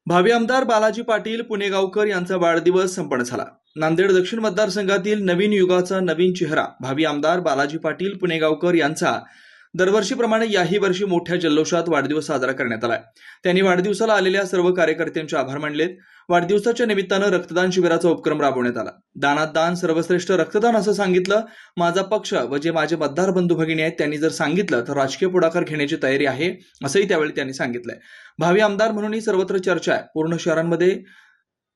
भावी आमदार बालाजी पाटील पुणेगावकर यांचा वाढदिवस संपन्न झाला। नांदेड दक्षिण मतदारसंघातील नवीन युगाचा नवीन चेहरा भावी आमदार बालाजी पाटील पुणेगावकर यांचा दरवर्षीप्रमाणे याही वर्षी मोठ्या जल्लोषात वाढदिवस साजरा करण्यात आलाय। त्यांनी वाढदिवसाला आलेल्या सर्व कार्यकर्त्यांचे आभार मानलेत। वाढदिवसाच्या निमित्तानं रक्तदान शिबिराचा उपक्रम राबवण्यात आला। दानात दान सर्वश्रेष्ठ रक्तदान असं सांगितलं। माझा पक्ष व जे माझे मतदार बंधू भगिनी आहेत त्यांनी जर सांगितलं तर राजकीय पुढाकार घेण्याची तयारी आहे असंही त्यावेळी त्यांनी सांगितलंय। भावी आमदार म्हणूनही सर्वत्र चर्चा आहे। पूर्ण शहरांमध्ये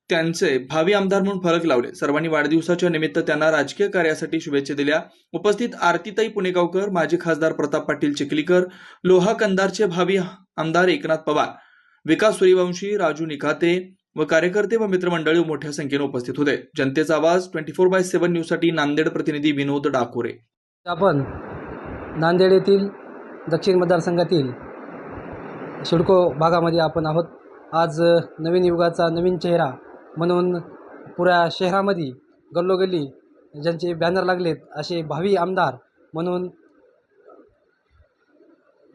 त्यांचे भावी आमदार म्हणून फलक लावले। सर्वांनी वाढदिवसाच्या निमित्त त्यांना राजकीय कार्यासाठी शुभेच्छा दिल्या। उपस्थित आरतीताई पुणेगावकर, माजी खासदार प्रताप पाटील चिखलीकर, लोहा कंधारचे भावी आमदार एकनाथ पवार, विकास सूर्यवंशी, राजू निकाते व कार्यकर्ते व मित्रमंडळी मोठ्या संख्येने उपस्थित होते। जनतेचा आवाज 24/7 न्यूज साठी नांदेड प्रतिनिधी विनोद डाकोरे। आपण नांदेड येथील दक्षिण मतदारसंघातील सिडको भागामध्ये आपण आहोत। आज नवीन युगाचा नवीन चेहरा म्हणून पुऱ्या शहरामध्ये गल्लोगल्ली ज्यांचे बॅनर लागलेत असे भावी आमदार म्हणून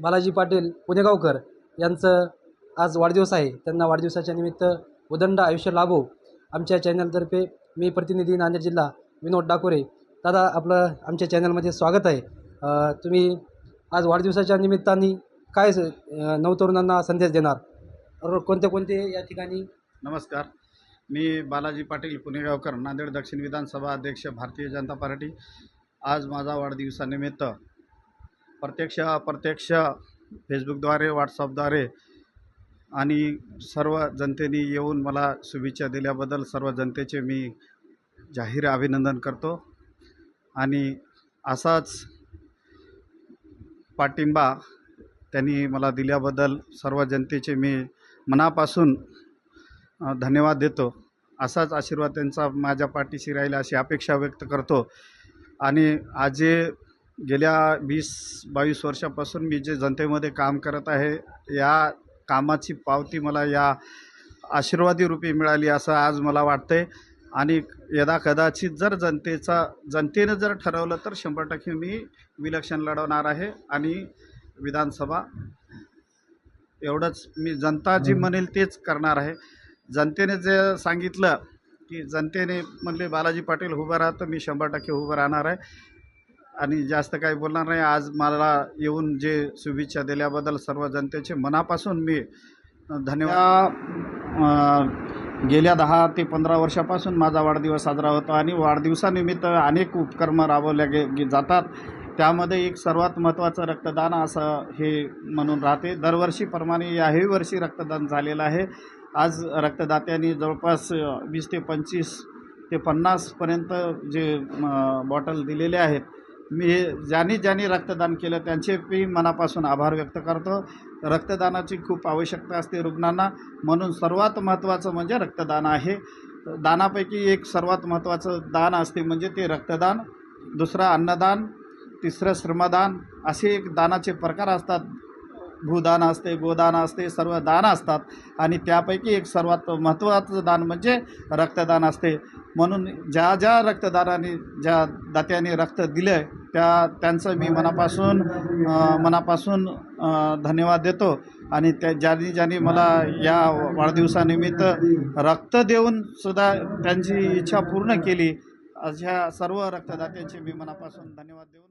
बालाजी पाटील पुणेगावकर यांचं आज वाढदिवस आहे। त्यांना वाढदिवसाच्या निमित्त उदंड आयुष्य लाभो। आमच्या चॅनलतर्फे मी प्रतिनिधी नांदेड जिल्हा विनोद डाकोरे। दादा, आपलं आमच्या चॅनलमध्ये स्वागत आहे। तुम्ही आज वाढदिवसाच्या निमित्ताने काय नवतरुणांना संदेश देणार? कोणते या ठिकाणी? नमस्कार, मी बालाजी पाटील पुणेगावकर, नांदेड दक्षिण विधानसभा अध्यक्ष, भारतीय जनता पार्टी। आज माझा वाढदिवसानिमित्त प्रत्यक्ष अप्रत्यक्ष फेसबुकद्वारे, व्हॉट्सअपद्वारे आणि सर्व जनतेने येऊन मला शुभेच्छा दिल्याबद्दल सर्व जनतेचे मी जाहीर अभिनंदन करतो। आणि असाच पाठिंबा त्यांनी मला दिल्याबद्दल सर्व जनतेचे मी मनापासून धन्यवाद देतो। असाच आशीर्वाद त्यांचा माझ्या पाठीशी राहील अशी अपेक्षा व्यक्त करतो। आणि आज जे गेल्या 20-22 वर्षापासून मी जे जनतेमध्ये काम करत आहे, या कामाची पावती मला या आशीर्वादी रूपी मिळाली असं आज मला वाटतंय। आणि यदाकदाचित जर जनतेनं जर ठरवलं तर 100% मी विलक्षण लढवणार आहे आणि विधानसभा एवढंच मी जनता जी म्हणेल तेच करणार आहे। जनतेने जे सांगितलं की जनतेने म्हणले बालाजी पाटील उभं राहतं, मी 100% उभं राहणार आहे आणि जास्त काही बोलणार नाही। आज मला येऊन जे शुभेच्छा दिल्याबद्दल सर्व जनतेचे मनापासून मी धन्यवाद। गेल्या 10 ते 15 वर्षापासून माझा वाढदिवस साजरा होतो आणि वाढदिवसानिमित्त अनेक उपक्रम राबवले जातात। त्यामध्ये एक सर्वात महत्त्वाचं रक्तदान असं हे म्हणून राहते। दरवर्षीप्रमाणे याही वर्षी रक्तदान झालेलं आहे। आज रक्तदात्यांनी जवळपास 20 ते 25 ते 50पर्यंत जे बॉटल दिलेले आहेत। मी ज्यांनी रक्तदान केलं त्यांचे मी मनापासून आभार व्यक्त करतो। रक्तदानाची खूप आवश्यकता असते रुग्णांना, म्हणून सर्वात महत्त्वाचं म्हणजे रक्तदान आहे। दानापैकी एक सर्वात महत्त्वाचं दान असते म्हणजे ते रक्तदान, दुसरं अन्नदान, तिसरं श्रमदान, असे एक दानाचे प्रकार असतात। भूदान असते, गोदान असते, सर्व दान असतात आणि त्यापैकी एक सर्वात महत्त्वाचं दान म्हणजे रक्तदान असते। म्हणून ज्या रक्तदाराने, ज्या दात्याने रक्त दिलं त्यांचं मी मनापासून धन्यवाद देतो। आणि ज्यांनी मला या वाढदिवसानिमित्त रक्त देऊन सुद्धा त्यांची इच्छा पूर्ण केली, अशा सर्व रक्तदात्यांचे मी मनापासून धन्यवाद देऊन